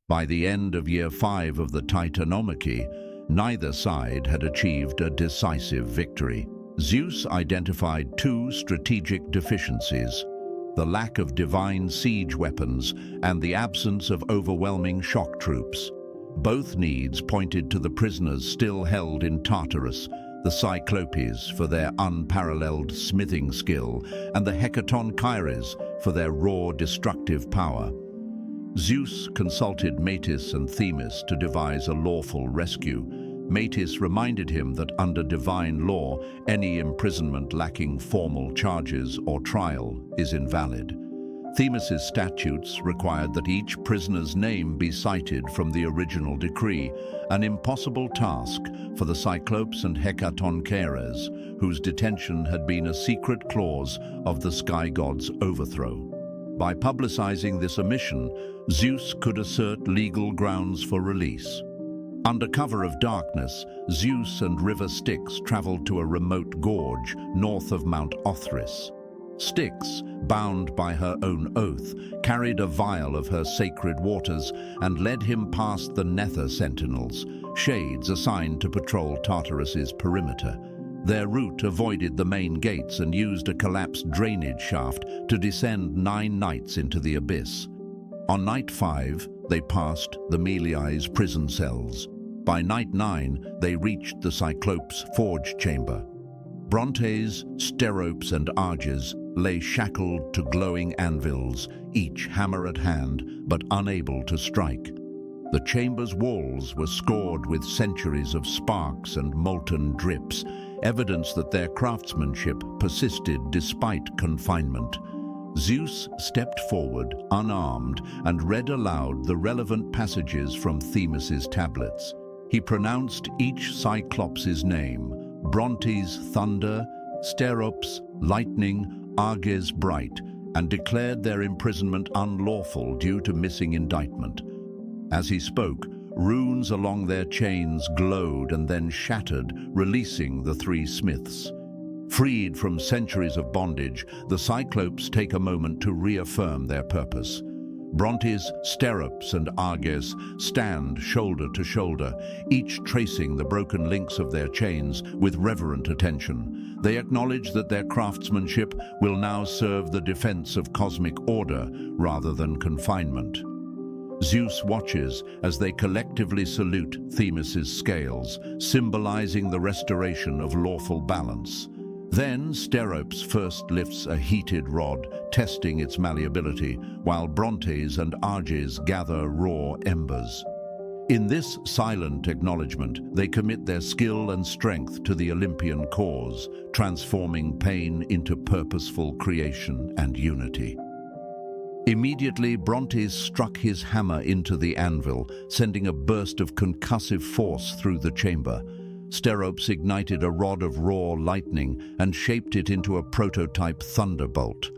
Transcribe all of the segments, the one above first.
By the end of year 5 of the Titanomachy, neither side had achieved a decisive victory. Zeus identified two strategic deficiencies: the lack of divine siege weapons and the absence of overwhelming shock troops. Both needs pointed to the prisoners still held in Tartarus, the Cyclopes for their unparalleled smithing skill, and the Hecatoncheires for their raw destructive power. Zeus consulted Metis and Themis to devise a lawful rescue. Metis reminded him that under divine law, any imprisonment lacking formal charges or trial is invalid. Themis's statutes required that each prisoner's name be cited from the original decree, an impossible task for the Cyclopes and Hecatoncheires, whose detention had been a secret clause of the sky god's overthrow. By publicizing this omission, Zeus could assert legal grounds for release. Under cover of darkness, Zeus and river Styx traveled to a remote gorge north of Mount Othrys. Styx, bound by her own oath, carried a vial of her sacred waters and led him past the Nether Sentinels, shades assigned to patrol Tartarus's perimeter. Their route avoided the main gates and used a collapsed drainage shaft to descend 9 nights into the abyss. On night 5, they passed the Meliai's prison cells. By night 9, they reached the Cyclops' forge chamber. Brontes, Steropes and Arges lay shackled to glowing anvils, each hammer at hand, but unable to strike. The chamber's walls were scored with centuries of sparks and molten drips, evidence that their craftsmanship persisted despite confinement. Zeus stepped forward, unarmed, and read aloud the relevant passages from Themis's tablets. He pronounced each Cyclops' name: Brontes, thunder; Steropes, lightning; Arges, bright, and declared their imprisonment unlawful due to missing indictment. As he spoke, runes along their chains glowed and then shattered, releasing the 3 smiths. Freed from centuries of bondage, the Cyclopes take a moment to reaffirm their purpose. Brontes, Steropes, and Arges stand shoulder to shoulder, each tracing the broken links of their chains with reverent attention. They acknowledge that their craftsmanship will now serve the defense of cosmic order rather than confinement. Zeus watches as they collectively salute Themis's scales, symbolizing the restoration of lawful balance. Then Steropes first lifts a heated rod, testing its malleability, while Brontes and Arges gather raw embers. In this silent acknowledgement, they commit their skill and strength to the Olympian cause, transforming pain into purposeful creation and unity. Immediately, Brontes struck his hammer into the anvil, sending a burst of concussive force through the chamber. Steropes ignited a rod of raw lightning and shaped it into a prototype thunderbolt.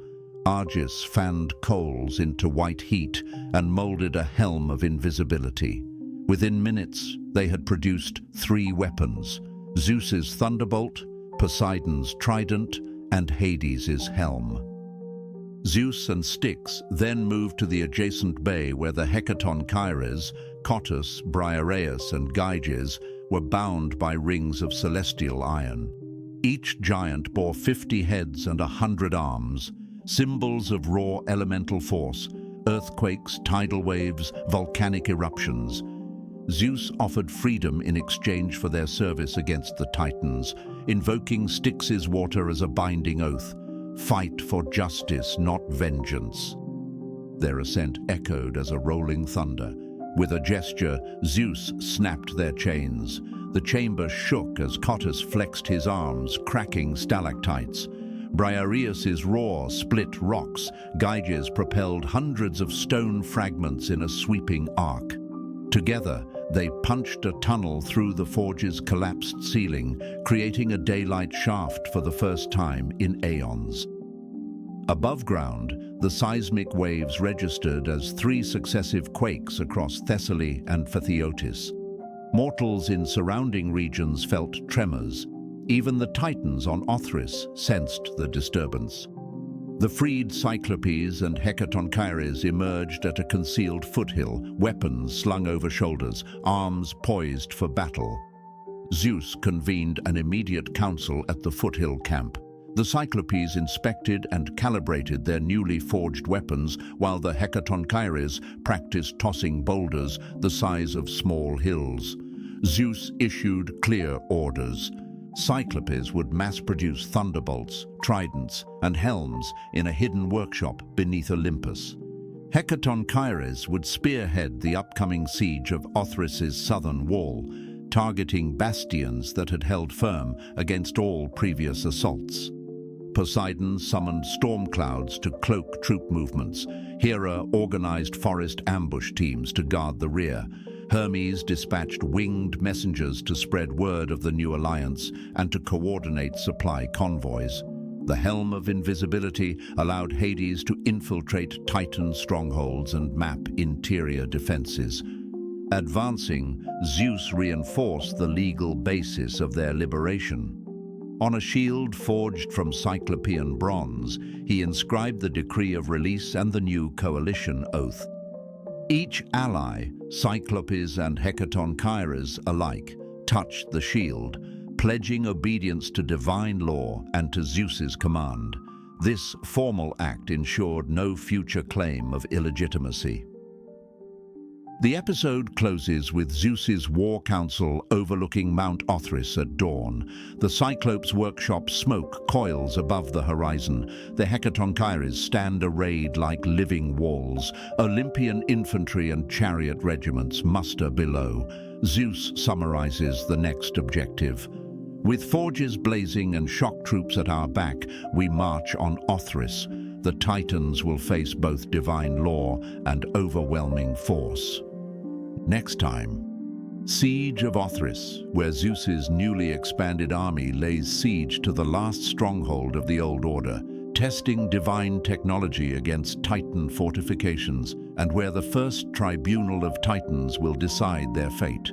Arges fanned coals into white heat and molded a helm of invisibility. Within minutes, they had produced 3 weapons: Zeus's thunderbolt, Poseidon's trident, and Hades's helm. Zeus and Styx then moved to the adjacent bay where the Hecatoncheires, Cottus, Briareus, and Gyges were bound by rings of celestial iron. Each giant bore 50 heads and 100 arms, symbols of raw elemental force, earthquakes, tidal waves, volcanic eruptions. Zeus offered freedom in exchange for their service against the Titans, invoking Styx's water as a binding oath: fight for justice, not vengeance. Their ascent echoed as a rolling thunder. With a gesture, Zeus snapped their chains. The chamber shook as Cottus flexed his arms, cracking stalactites. Briareus's roar split rocks. Gyges propelled hundreds of stone fragments in a sweeping arc. Together, they punched a tunnel through the forge's collapsed ceiling, creating a daylight shaft for the first time in aeons. Above ground, the seismic waves registered as 3 successive quakes across Thessaly and Phthiotis. Mortals in surrounding regions felt tremors. Even the Titans on Othrys sensed the disturbance. The freed Cyclopes and Hecatoncheires emerged at a concealed foothill, weapons slung over shoulders, arms poised for battle. Zeus convened an immediate council at the foothill camp. The Cyclopes inspected and calibrated their newly forged weapons, while the Hecatoncheires practiced tossing boulders the size of small hills. Zeus issued clear orders. Cyclopes would mass-produce thunderbolts, tridents, and helms in a hidden workshop beneath Olympus. Hecatoncheires would spearhead the upcoming siege of Othrys's southern wall, targeting bastions that had held firm against all previous assaults. Poseidon summoned storm clouds to cloak troop movements. Hera organized forest ambush teams to guard the rear. Hermes dispatched winged messengers to spread word of the new alliance and to coordinate supply convoys. The helm of invisibility allowed Hades to infiltrate Titan strongholds and map interior defenses. Advancing, Zeus reinforced the legal basis of their liberation. On a shield forged from Cyclopean bronze, he inscribed the decree of release and the new coalition oath. Each ally, Cyclopes and Hecatoncheires alike, touched the shield, pledging obedience to divine law and to Zeus's command. This formal act ensured no future claim of illegitimacy. The episode closes with Zeus's war council overlooking Mount Othrys at dawn. The Cyclopes' workshop smoke coils above the horizon. The Hecatoncheires stand arrayed like living walls. Olympian infantry and chariot regiments muster below. Zeus summarizes the next objective. With forges blazing and shock troops at our back, we march on Othrys. The Titans will face both divine law and overwhelming force. Next time, Siege of Othrys, where Zeus's newly expanded army lays siege to the last stronghold of the old order, testing divine technology against Titan fortifications, and where the first tribunal of Titans will decide their fate.